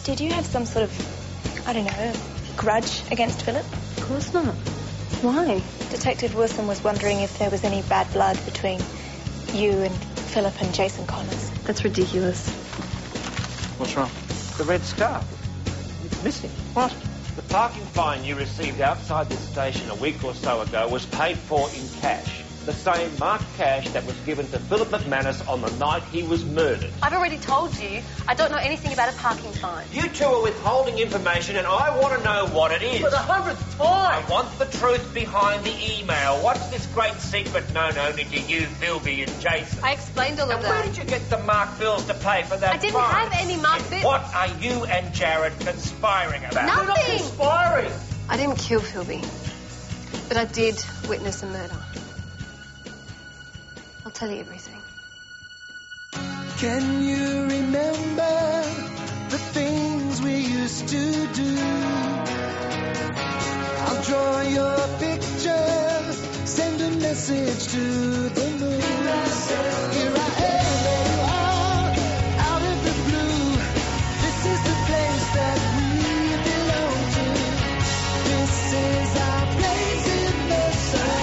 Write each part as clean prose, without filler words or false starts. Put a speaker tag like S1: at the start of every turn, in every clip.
S1: Did you have some sort of, I don't know, grudge against Philip?
S2: Of course not. Why?
S1: Detective Wilson was wondering if there was any bad blood between you and Philip and Jason Connors.
S2: That's ridiculous.
S3: What's wrong?
S4: The red scarf. It's missing.
S3: What?
S4: The parking fine you received outside this station a week or so ago was paid for in cash. The same marked cash that was given to Philip McManus on the night he was murdered.
S2: I've already told you I don't know anything about a parking fine.
S4: You two are withholding information and I want to know what it is.
S3: For the 100th time!
S4: I want the truth behind the email. What's this great secret known only to you, Philby and Jason?
S2: I explained all of
S4: And
S2: that.
S4: where did you get the marked bills to pay for that
S2: I didn't
S4: fine?
S2: have any marked bills.
S4: What are you and Jared conspiring about?
S2: Nothing.
S4: You're not conspiring.
S2: I didn't kill Philby, but I did witness a murder. I'll tell you everything.
S5: Can you remember the things we used to do? I'll draw your picture, send a message to the moon. Here I am, there you are, out of the blue. This is the place that we belong to. This is our place in the sun.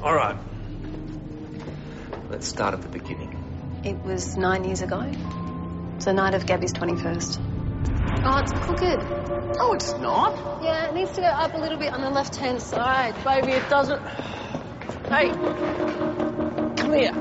S4: All right. Let's start at the beginning.
S2: It was 9 years ago. It's the night of Gabby's 21st. Oh, it's crooked.
S3: Oh, it's not.
S2: Yeah, it needs to go up a little bit on the left-hand side.
S3: Baby, it doesn't. Hey, come here.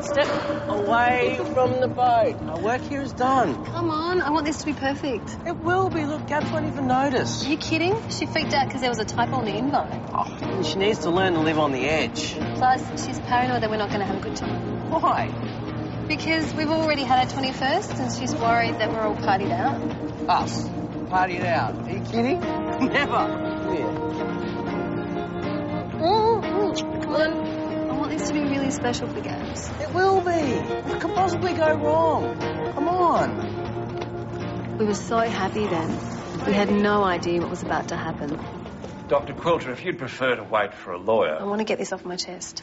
S3: Step away from the boat. My work here is done.
S2: Come on, I want this to be perfect.
S3: It will be. Look, Gabs won't even notice.
S2: Are you kidding? She freaked out because there was a typo on the invite.
S3: Oh, she needs to learn to live on the edge.
S2: Plus, she's paranoid that we're not going to have a good time.
S3: Why?
S2: Because we've already had our 21st and she's worried that we're all partied out.
S3: Us. Partied out. Are you kidding? Never. Yeah.
S2: Come on. I want this to be really special for Gabs.
S3: It will be. What could possibly go wrong? Come on.
S2: We were so happy then. We had no idea what was about to happen.
S4: Dr. Quilter, if you'd prefer to wait for a lawyer...
S2: I want to get this off my chest.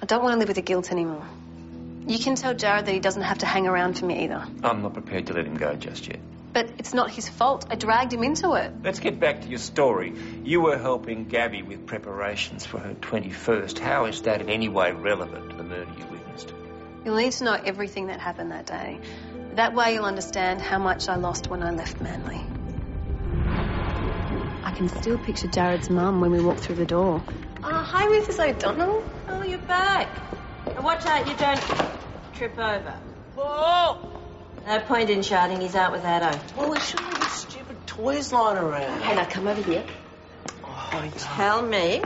S2: I don't want to live with the guilt anymore. You can tell Jared that he doesn't have to hang around for me either.
S4: I'm not prepared to let him go just yet.
S2: But it's not his fault. I dragged him into it.
S4: Let's get back to your story. You were helping Gabby with preparations for her 21st. How is that in any way relevant to the murder you witnessed?
S2: You'll need to know everything that happened that day. That way you'll understand how much I lost when I left Manly. I can still picture Jared's mum when we walked through the door. Hi, Mrs. O'Donnell.
S6: Oh, you're back. Now watch out you don't trip over.
S3: Oh!
S6: No point in shouting, he's out with Addo.
S3: Well, we shouldn't have stupid toys lying around.
S6: Hey, now come over here.
S3: Oh,
S6: Tell me.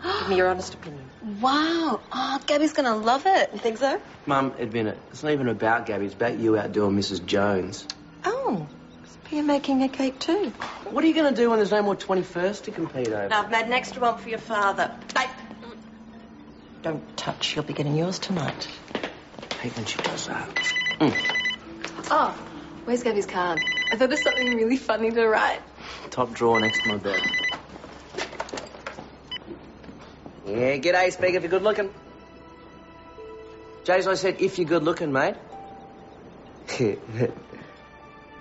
S6: Give me your honest opinion.
S2: Wow. Oh, Gabby's going to love it.
S6: You think so?
S7: Mum, admit it. It's not even about Gabby. It's about you outdoing Mrs. Jones.
S6: Oh, so you're making a cake too.
S7: What are you going to do when there's no more 21st to compete over?
S6: Now, I've made an extra one for your father. Hey. Don't touch. She'll be getting yours tonight.
S7: I hate when she does that.
S2: Oh, where's Gabby's card? I thought there's something really funny to write.
S7: Top drawer next to my bed. Yeah, g'day, speak if you're good looking. Jays, I said if you're good looking, mate.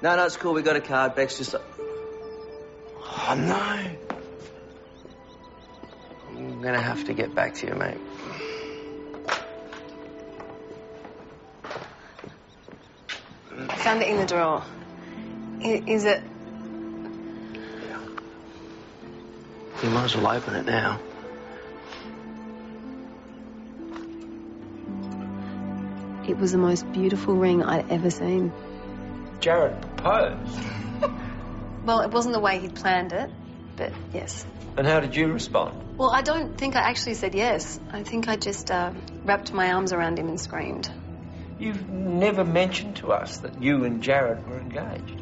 S7: No, it's cool. We got a card. Beck's just... Oh, no. I'm going to have to get back to you, mate.
S2: I found it in the drawer. Is it...
S7: You might as well open it now.
S2: It was the most beautiful ring I'd ever seen.
S4: Jared proposed.
S2: Well, it wasn't the way he'd planned it, but yes.
S4: And how did you respond?
S2: Well, I don't think I actually said yes. I think I just wrapped my arms around him and screamed.
S4: You've never mentioned to us that you and Jared were engaged.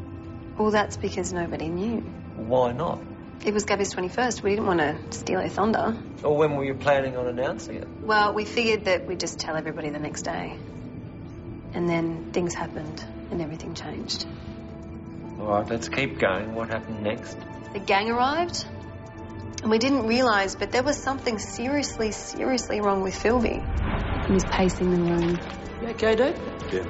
S2: Well, that's because nobody knew.
S4: Why not?
S2: It was Gabby's 21st. We didn't want to steal her thunder.
S4: Or when were you planning on announcing it?
S2: Well, we figured that we'd just tell everybody the next day. And then things happened and everything changed.
S4: All right, let's keep going. What happened next?
S2: The gang arrived, and we didn't realise, but there was something seriously, seriously wrong with Philby. He was pacing the room.
S6: You okay, dude?
S8: Yeah.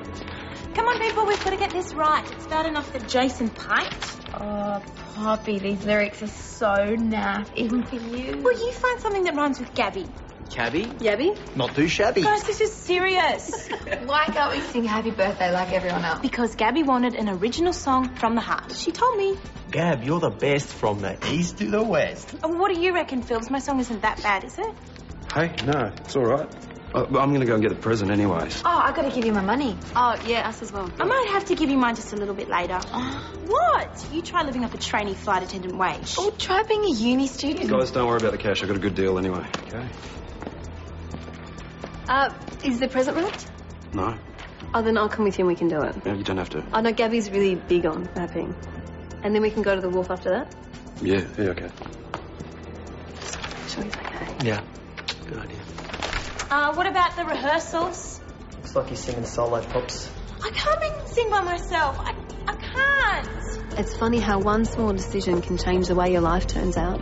S9: Come on, people, we've got to get this right. It's bad enough that Jason piped.
S10: Oh, Poppy, these lyrics are so naff, even for you.
S9: Well, you find something that rhymes with Gabby.
S8: Cabby?
S2: Yabby?
S8: Not too shabby.
S9: Guys, this is serious.
S10: Why can't we sing Happy Birthday like everyone else?
S9: Because Gabby wanted an original song from the heart. She told me.
S8: Gab, you're the best from the east to the west.
S9: Oh, what do you reckon, Philbs? My song isn't that bad, is it?
S11: Hey, no, it's all right. I'm going to go and get the present anyways.
S10: Oh, I got to give you my money.
S2: Oh, yeah, us as well.
S9: I might have to give you mine just a little bit later. What? You try living off a trainee flight attendant wage.
S10: Oh, try being a uni student.
S11: Guys, don't worry about the cash. I got a good deal anyway, okay?
S2: Is the present wrapped?
S11: No?
S2: Oh, then I'll come with you and we can do it.
S11: Yeah, you don't have to.
S2: Oh, no, Gabby's really big on wrapping. And then we can go to the wharf after that?
S11: Yeah, okay.
S2: Sure he's okay.
S8: Yeah, good idea.
S9: What about the rehearsals?
S7: Looks like he's singing solo, Pops.
S9: I can't even sing by myself. I can't.
S2: It's funny how one small decision can change the way your life turns out.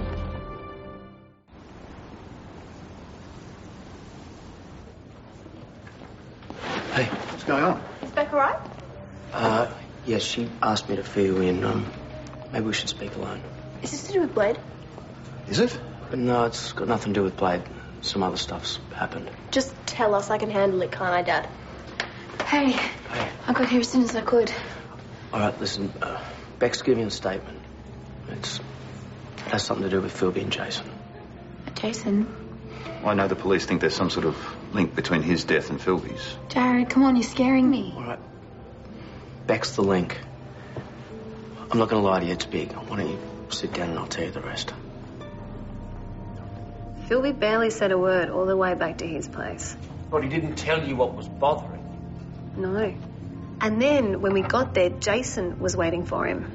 S7: Hey, what's going on?
S9: Is Beck all right?
S7: Yeah, she asked me to fill you in. Maybe we should speak alone.
S9: Is this to do with Blade?
S8: Is it?
S7: But no, it's got nothing to do with Blade. Some other stuff's happened.
S9: Just tell us. I can handle it, can't I, Dad?
S10: Hey, I got here as soon as I could.
S7: All right, listen. Beck's giving a statement. It has something to do with Philby and Jason.
S10: Jason?
S12: I know the police think there's some sort of link between his death and Philby's.
S10: Jared, come on, you're scaring me.
S7: All right. Beck's the link. I'm not going to lie to you, it's big. Why don't you sit down and I'll tell you the rest.
S2: Philby barely said a word all the way back to his place.
S4: But he didn't tell you what was bothering you.
S2: No. And then, when we got there, Jason was waiting for him.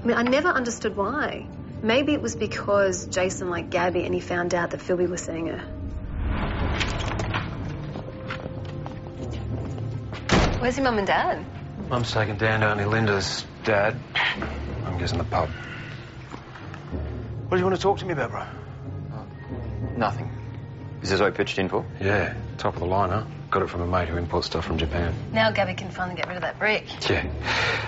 S2: I mean, I never understood why. Maybe it was because Jason liked Gabby and he found out that Philby was seeing her. Where's your mum and dad?
S11: Mum's taken down to Auntie Linda's. Dad, I'm guessing the pub. What do you want to talk to me about, bro?
S12: Nothing. Is this what I pitched in for?
S11: Yeah, top of the line, huh? Got it from a mate who imports stuff from Japan.
S2: Now Gabby can finally get rid of that brick.
S11: Yeah. Hey,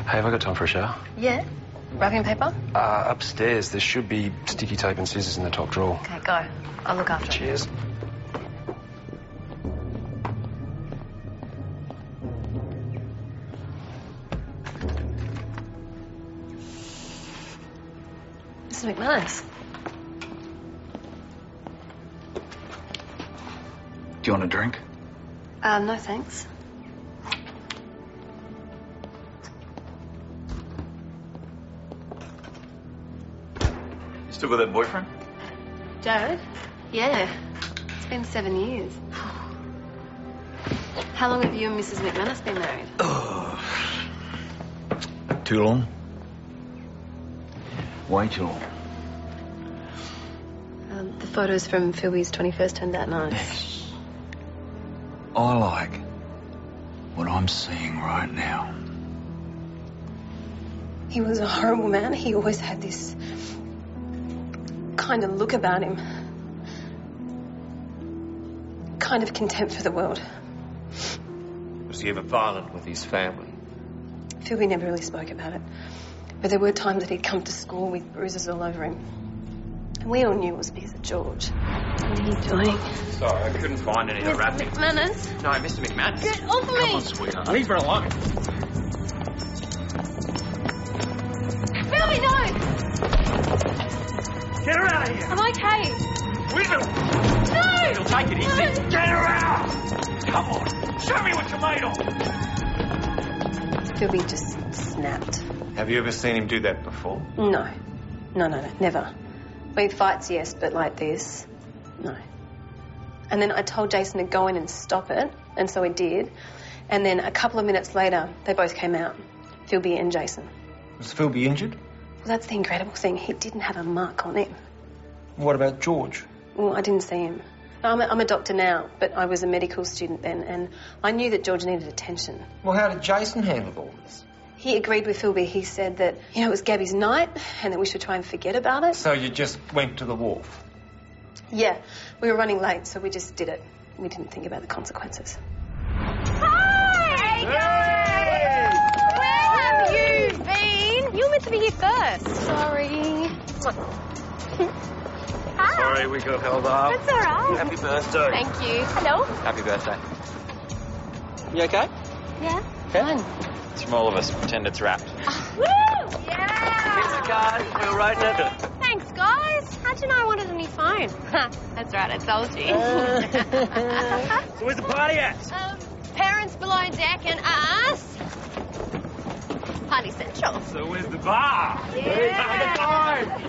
S11: have I got time for a shower?
S2: Yeah? Wrapping paper?
S11: Upstairs. There should be sticky tape and scissors in the top drawer.
S2: Okay, go. I'll look after it.
S11: Cheers.
S2: Mr. McManus.
S12: Do you want a drink?
S2: No thanks.
S12: You still got that boyfriend?
S2: Jared? Yeah. It's been 7 years. How long have you and Mrs. McManus been married?
S12: Too long. Way too long.
S2: The photos from Philby's 21st turned out nice.
S12: I like what I'm seeing right now.
S2: He was a horrible man. He always had this kind of look about him. Kind of contempt for the world.
S4: Was he ever violent with his family?
S2: Philby never really spoke about it. But there were times that he'd come to school with bruises all over him. And we all knew it was because of George. What are you doing?
S4: Sorry, I couldn't find any of the wrapping.
S2: McManus?
S4: No, Mr. McManus.
S9: Get off me!
S12: Come on, sweetheart.
S4: Leave her alone.
S9: Philby, no!
S4: Get her out of here.
S9: I'm okay.
S4: Wiggle.
S9: No!
S4: You'll take it easy. Get her out. Come on. Show me what you're made of.
S2: Philby just snapped.
S4: Have you ever seen him do that before?
S2: No, never. With fights, yes, but like this, no. And then I told Jason to go in and stop it, and so he did. And then a couple of minutes later, they both came out, Philby and Jason.
S4: Was Philby injured?
S2: Well, that's the incredible thing. He didn't have a mark on him.
S4: What about George?
S2: Well, I didn't see him. I'm a doctor now, but I was a medical student then, and I knew that George needed attention.
S4: Well, how did Jason handle all this?
S2: He agreed with Philby. He said that, it was Gabby's night and that we should try and forget about it.
S11: So you just went to the wharf?
S2: Yeah, we were running late, so we just did it. We didn't think about the consequences.
S10: Hi! Where have you been? You were meant to be here first. Sorry. Hi.
S11: Sorry we got held up.
S10: That's all right.
S11: Happy birthday.
S10: Thank you. Hello.
S11: Happy birthday. You okay?
S10: Yeah.
S11: Fine. It's from all of us. Pretend it's wrapped.
S10: Woo! Yeah!
S11: Pizza card. We were writing it.
S10: Thanks, guys. How'd you know I wanted a new phone? That's right, I told you.
S11: So where's the party at?
S10: Parents below deck and us. Party Central.
S11: So where's the bar?
S10: Yeah.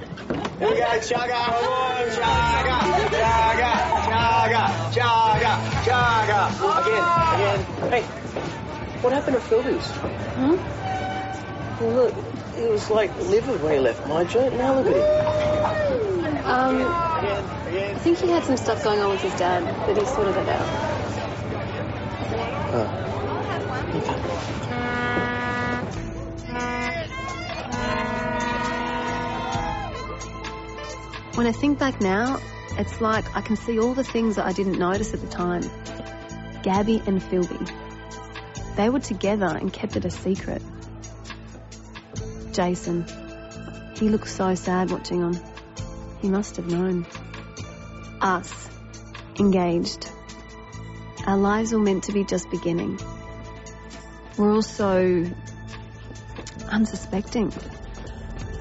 S7: Here we go, chugga, come on, chugga, chugga, chugga, chugga, chugga. Again.
S3: Hey, what happened to Philby's? Well, look, he was like livid when he left my joint. Now look at him.
S2: I think he had some stuff going on with his dad, but he sorted it out. When I think back now, it's like I can see all the things that I didn't notice at the time. Gabby and Philby. They were together and kept it a secret. Jason. He looked so sad watching on. He must have known. Us. Engaged. Our lives were meant to be just beginning. We're all so unsuspecting.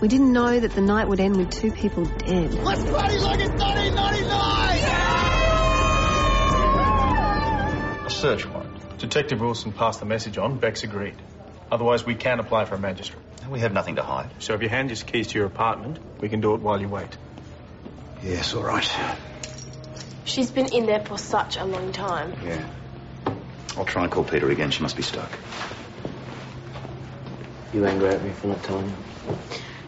S2: We didn't know that the night would end with two people dead.
S5: Let's party like it's 1999!
S13: A search warrant. Detective Wilson passed the message on. Beck's agreed. Otherwise, we can apply for a magistrate.
S12: We have nothing to hide.
S13: So if you hand his keys to your apartment, we can do it while you wait.
S12: Yes, all right.
S14: She's been in there for such a long time.
S12: Yeah. I'll try and call Peter again. She must be stuck.
S7: You angry at me for not telling you?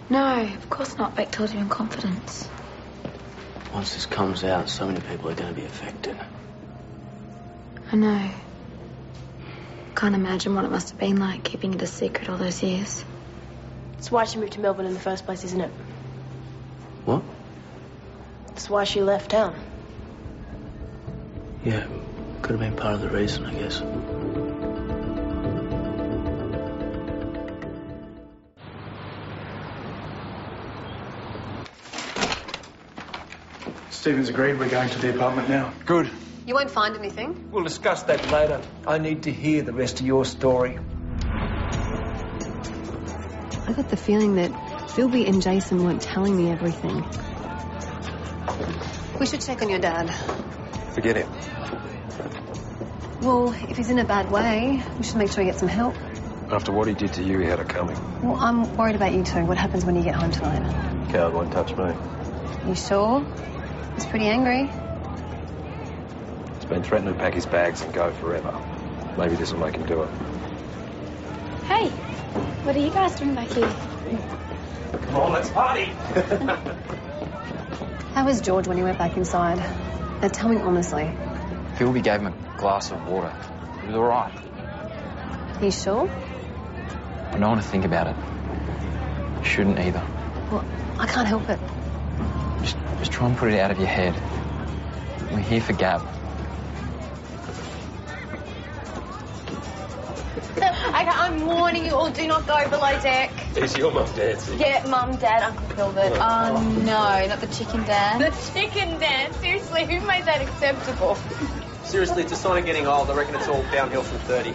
S1: No, of course not. Beck told you in confidence.
S7: Once this comes out, so many people are going to be affected.
S1: I know. Can't imagine what it must have been like keeping it a secret all those years.
S14: That's why she moved to Melbourne in the first place, isn't it?
S7: What?
S14: That's why she left town.
S7: Yeah, could have been part of the reason, I guess.
S13: Stephen's agreed. We're going to the apartment now.
S3: Good.
S2: You won't find anything.
S3: We'll discuss that later. I need to hear the rest of your story.
S2: I got the feeling that Philby and Jason weren't telling me everything. We should check on your dad.
S11: Forget him.
S2: Well, if he's in a bad way, we should make sure he gets some help.
S11: After what he did to you, he had it coming.
S2: Well, I'm worried about you too. What happens when you get home tonight?
S11: Coward won't touch me.
S2: You sure? He's pretty angry.
S11: He's been threatening to pack his bags and go forever. Maybe this will make him do it.
S10: Hey, what are you guys doing back here?
S11: Come on, let's party!
S2: How was George when he went back inside? Now, tell me honestly.
S15: Philby gave him a glass of water. He was all right.
S2: You sure?
S15: I don't want to think about it. You shouldn't either.
S2: Well, I can't help it.
S15: Just try and put it out of your head. We're here for Gab.
S10: Okay, I'm warning you all, do not go below deck.
S11: Is your mum dancing?
S10: Yeah, Mum, Dad, Uncle Gilbert. Oh, no, not the chicken dance. The chicken dance? Seriously, who made that acceptable?
S3: Seriously, it's a sign of getting old. I reckon it's all downhill from 30.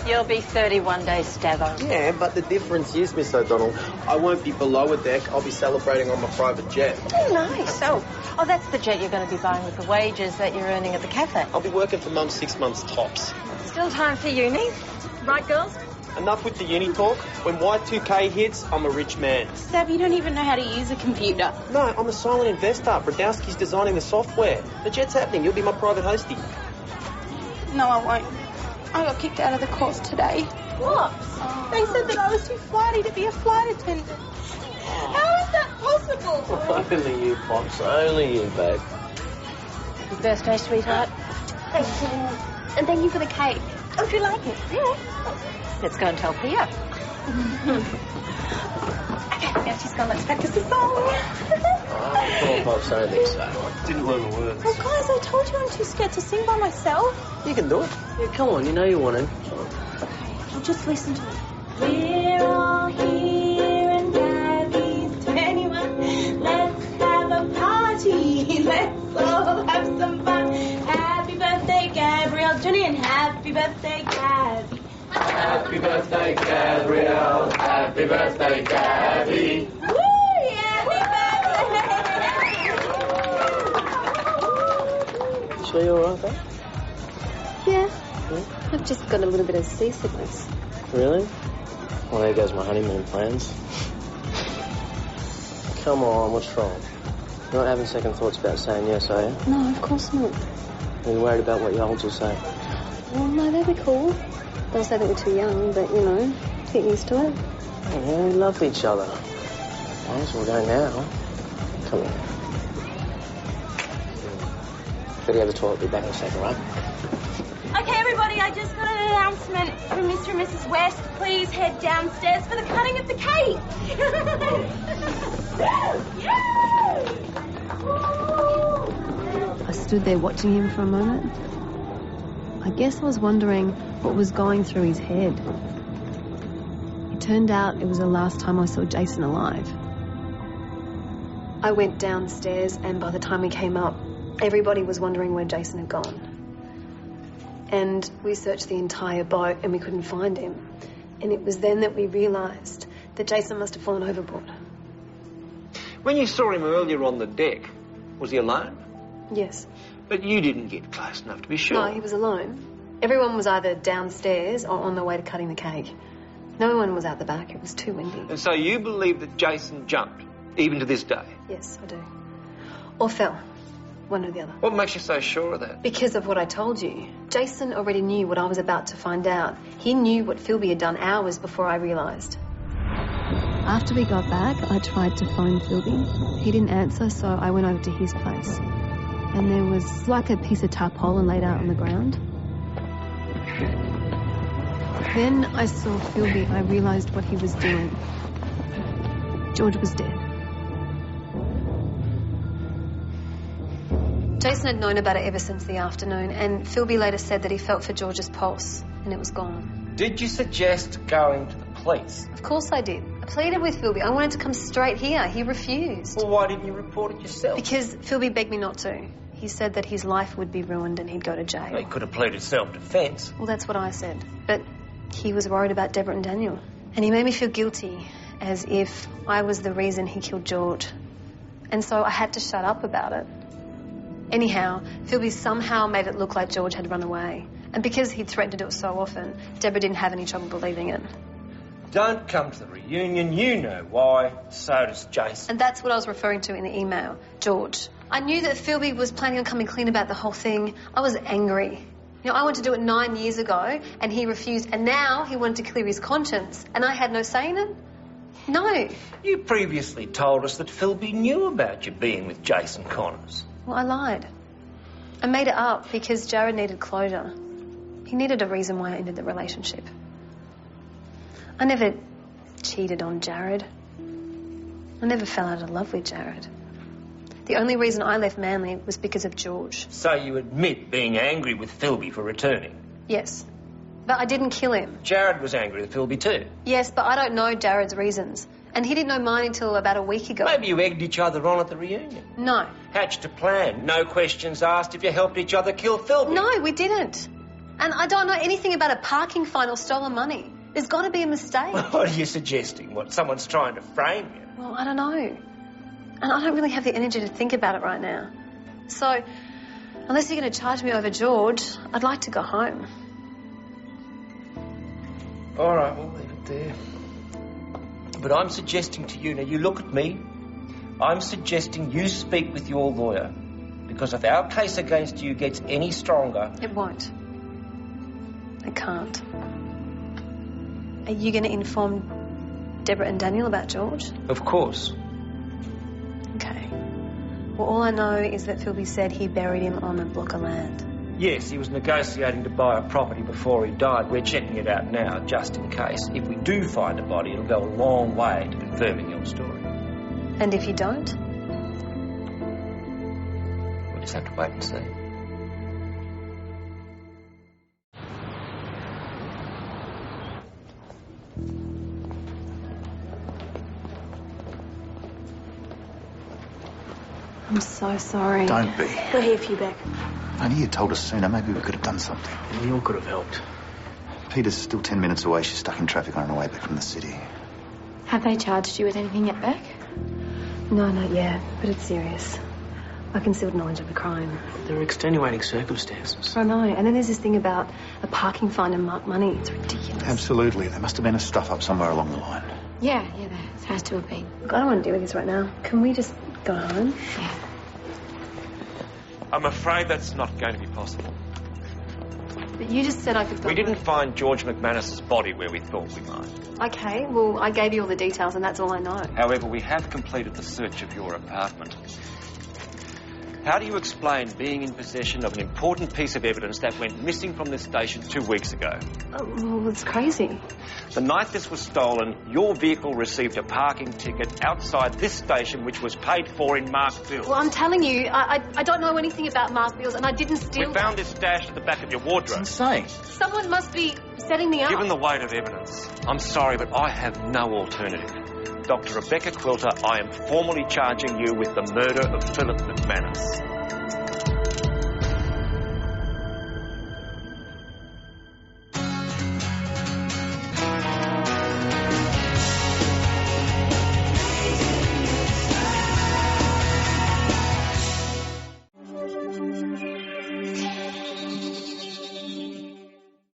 S6: You'll be 30 one day, Stavo.
S3: Yeah, but the difference is, Miss O'Donnell, I won't be below a deck. I'll be celebrating on my private jet.
S6: Oh, nice. Oh, that's the jet you're going to be buying with the wages that you're earning at the cafe.
S3: I'll be working for Mum 6 months tops.
S6: Still time for uni. Right, girls?
S3: Enough with the uni talk. When Y2K hits, I'm a rich man.
S10: Stab, you don't even know how to use a computer.
S3: No, I'm a silent investor. Brodowski's designing the software. The jet's happening. You'll be my private hostie.
S10: No, I won't. I got kicked out of the course today. What? They said that I was too flighty to be a flight attendant. How is that possible?
S3: Only you, Pops. Only you, babe.
S6: Happy birthday, sweetheart.
S10: Thank you. And thank you for the cake. Oh, do you like it?
S6: Yeah. Let's go and tell Pia.
S10: Okay, now she's gone. Let's practice the song.
S3: Oh, Pops, I don't think so. I didn't learn the words.
S10: Well, guys, I told you I'm too scared to sing by myself.
S3: You can do it. Yeah, come on, you know you want to.
S10: Well, just listen to it. We're all here and Gabby's 21. Let's have a party. Let's all have some fun. Happy birthday, Gabrielle, Johnny, and happy birthday, Gabby.
S3: Happy birthday, Gabrielle. Happy birthday, Gabby.
S10: Woo! Happy birthday!
S3: You sure you're all right, though?
S2: Yeah. I've just got a little bit of seasickness.
S3: Really? Well, there goes my honeymoon plans. Come on, what's wrong? You're not having second thoughts about saying yes, are you?
S2: No, of course not.
S3: Are you worried about what your olds will say?
S2: Well, no, they'll be cool. They'll say that we're too young, but, you know, get used to it.
S3: Yeah, we love each other. Might as well go now. Come here. Better go to the toilet. Be back in a second, right?
S10: Okay, everybody, I just got an announcement from Mr. and Mrs. West. Please head downstairs for the cutting of the cake.
S16: I stood there watching him for a moment. I guess I was wondering what was going through his head. It turned out it was the last time I saw Jason alive.
S2: I went downstairs, and by the time we came up, everybody was wondering where Jason had gone. And we searched the entire boat and we couldn't find him. And it was then that we realised that Jason must have fallen overboard.
S4: When you saw him earlier on the deck, was he alone?
S2: Yes.
S4: But you didn't get close enough to be sure.
S2: No, he was alone. Everyone was either downstairs or on their way to cutting the cake. No one was out the back. It was too windy.
S4: And so you believe that Jason jumped, even to this day?
S2: Yes, I do. Or fell. One or the other.
S4: What makes you so sure of that?
S2: Because of what I told you. Jason already knew what I was about to find out. He knew what Philby had done hours before I realised.
S16: After we got back, I tried to phone Philby. He didn't answer, so I went over to his place. And there was like a piece of tarpaulin laid out on the ground. Then I saw Philby. I realised what he was doing. George was dead.
S2: Jason had known about it ever since the afternoon, and Philby later said that he felt for George's pulse, and it was gone.
S4: Did you suggest going to the police?
S2: Of course I did. I pleaded with Philby. I wanted to come straight here. He refused.
S4: Well, why didn't you report it yourself?
S2: Because Philby begged me not to. He said that his life would be ruined and he'd go to jail.
S4: Well, he could have pleaded self-defence.
S2: Well, that's what I said. But he was worried about Deborah and Daniel. And he made me feel guilty, as if I was the reason he killed George. And so I had to shut up about it. Anyhow, Philby somehow made it look like George had run away. And because he'd threatened to do it so often, Deborah didn't have any trouble believing it.
S4: Don't come to the reunion. You know why. So does Jason.
S2: And that's what I was referring to in the email. George. I knew that Philby was planning on coming clean about the whole thing. I was angry. You know, I wanted to do it 9 years ago, and he refused. And now he wanted to clear his conscience. And I had no say in it? No.
S4: You previously told us that Philby knew about you being with Jason Connors.
S2: Well, I lied. I made it up because Jared needed closure. He needed a reason why I ended the relationship. I never cheated on Jared. I never fell out of love with Jared. The only reason I left Manly was because of George.
S4: So you admit being angry with Philby for returning?
S2: Yes. But I didn't kill him.
S4: Jared was angry with Philby too?
S2: Yes, but I don't know Jared's reasons. And he didn't know mine until about a week ago.
S4: Maybe you egged each other on at the reunion.
S2: No.
S4: Hatched a plan. No questions asked if you helped each other kill Philby.
S2: No, we didn't. And I don't know anything about a parking fine or stolen money. There's got to be a mistake.
S4: What are you suggesting? What, someone's trying to frame you?
S2: Well, I don't know. And I don't really have the energy to think about it right now. So, unless you're going to charge me over George, I'd like to go home.
S4: All right, we'll leave it there. But I'm suggesting to you, now you look at me, I'm suggesting you speak with your lawyer. Because if our case against you gets any stronger...
S2: It won't. It can't. Are you going to inform Deborah and Daniel about George?
S4: Of course.
S2: Okay. Well, all I know is that Philby said he buried him on a block of land.
S4: Yes, he was negotiating to buy a property before he died. We're checking it out now, just in case. If we do find a body, it'll go a long way to confirming your story.
S2: And if you don't?
S4: We'll just have to wait and see.
S16: I'm so sorry.
S12: Don't be.
S14: We're here for you, Beck.
S12: If only you told us sooner, maybe we could have done something.
S3: We all could have helped.
S12: Peter's still 10 minutes away. She's stuck in traffic on her way back from the city.
S1: Have they charged you with anything yet, Beck?
S16: No, not yet, but it's serious. I concealed knowledge of the crime.
S3: There are extenuating circumstances.
S16: I know. And then there's this thing about a parking fine and marked money. It's ridiculous.
S12: Absolutely. There must have been a stuff-up somewhere along the line.
S1: Yeah, there has to have been.
S16: Look, I don't want to deal with this right now. Can we just go home?
S1: Yeah.
S11: I'm afraid that's not going to be possible.
S16: But you just said I could go
S11: We didn't
S16: home.
S11: find George McManus's body where we thought we might.
S16: Okay, well, I gave you all the details and that's all I know.
S11: However, we have completed the search of your apartment. How do you explain being in possession of an important piece of evidence that went missing from this station 2 weeks ago?
S16: Oh, well, it's crazy.
S11: The night this was stolen, your vehicle received a parking ticket outside this station, which was paid for in marked bills.
S16: Well, I'm telling you, I don't know anything about marked bills and I didn't steal...
S11: We found this stashed at the back of your wardrobe.
S12: It's insane.
S16: Someone must be setting me up.
S11: Given the weight of evidence, I'm sorry, but I have no alternative. Dr. Rebecca Quilter, I am formally charging you with the murder of Philip McManus.